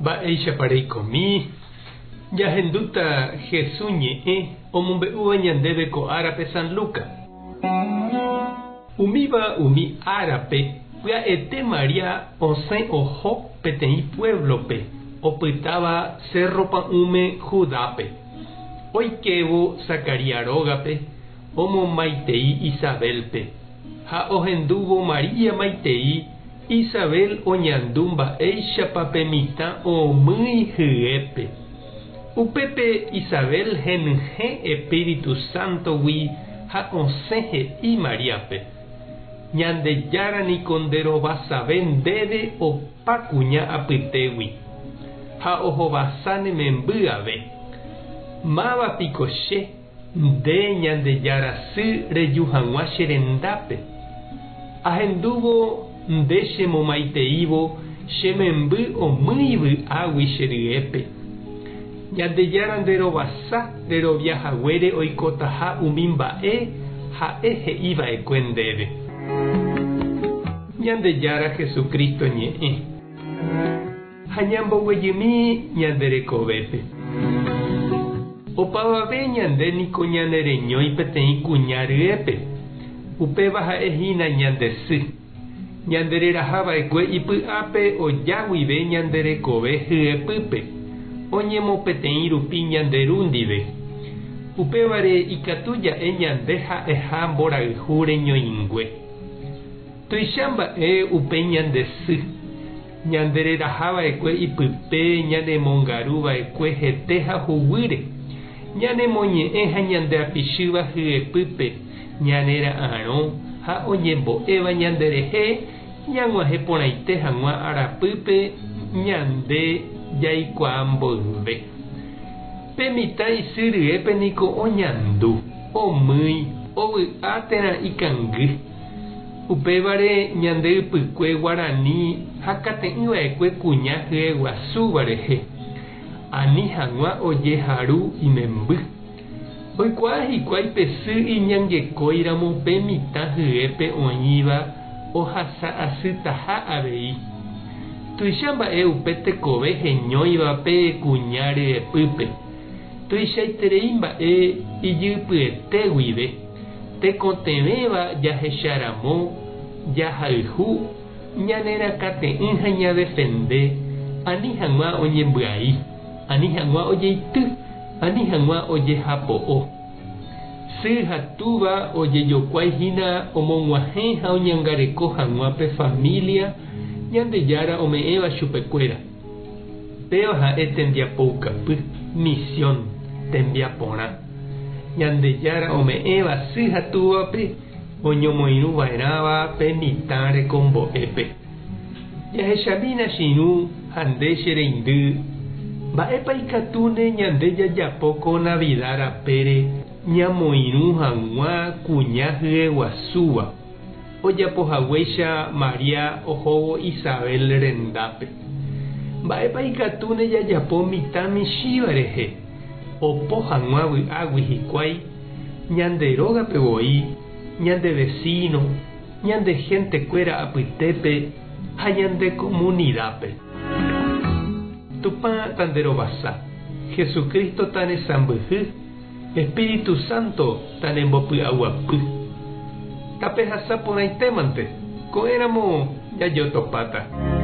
Mba'éichapa reikomi, jahenduta Jesús ñe'ẽ omombe'úva ñandéve ko árape San Luca. Umíva umi árape pya'ete María osẽ oho peteĩ pueblope opytáva Cerro Pa'ũme Judápe. Oikevo Zacaria rógape omomaitei Isabelpe ha ohendúvo María maitei Isabel oñandu mba'éichapa pe mitã omýi hyépe. Upépe Isabel henyhẽ Espíritu Santogui ha osẽ he'i Mariápe. Ñandejára niko nderovasave ndéve opa kuña apytégui ha ohovasa nememby ave. Mávapiko che nde ñandejára sy reju hag̃ua che rendápe. Ahendúvo nde chemomaiteívo chememby omýi águi che ryépe. Ñandejára nderovasa reroviahaguére oikotaha umi mba'e ha'e he'iva'ekue ndéve. Ñandejára Jesucristo ñe'ẽ ha ñamboguejymi ñanderekovépe. Opavave ñande niko ñanereñói peteĩ kuña ryépe. Upéva ha'ehína ñandesy. Ñandererahava'ekue ipy'ápe ojáguive ñanderekove hyepýpe. Oñemopeteĩ rupi ñanderu ndive. Upévare ikatu ja'e ñande ha'eha mborayhu reñoĩngue. Tuicha mba'e upe ñandesy. Ñandererahava'ekue ipype ñanemongaruva'ekue hete ha huguyre. Ñanemoñe'ẽ ha ñandeapichyva hyepýpe ñanera'ãrõ ha oñembo'éva ñanderehe ñag̃uahẽ porãite hag̃ua arapýpe ñande jaikuaa mboyve. Pe mitã isy ryépe niko oñandu, omýi, ovy'a térã ikangy. Upévare ñande ypykue Guarani ha kate'ỹva'ekue kuña hyeguasúva rehe. Ani hag̃ua ojeharu imemby. Oikuaa hikuái pesy iñangekóiramo pe mitã hyépe oĩva ohasa asytaha avei. Tuicha mba'e upe tekove heñóiva pe kuña ryepýpe. Tuichaiterei mba'e ijypyete guive. Tekotevẽva jahecharamo, jahayhu, ñanerakate'ỹ ha ñadefende, ani hag̃ua oñembyai, ani hag̃ua ojeity, ani hag̃ua ojehapo'o. Sy ha túva ojejokuaihína omog̃uahẽ ha oñangareko hag̃ua pe familia ñandejára ome'ẽva chupekuéra. Péva ha'e tembiapoukapy, misión tembiaporã. Ñandejára ome'ẽva sy ha túvape oñomoirũva'erãva pe mitã rekombo'épe. Jahechamína chiru ha nde che reindy. Mba'épa ikatu nde ñande jajapo ko Navidad rapére ñamoirũ hag̃ua kuña hyeguasúva. Ojapohaguéicha María ohóvo Isabel rendápe. Mba'épa ikatu nde jajapo mitã michíva rehe. Opo hag̃ua vy'águi hikuái ñande rógapevoi, ñande vecino, ñande gentekuéra apytépe ha ñande comunidápe. Tupã tanderovasa, Jesucristo tanesãmbyhy, Espíritu Santo tanembopy'aguapy. Tapehasa porãitémante, ko'ẽramo jajotopáta.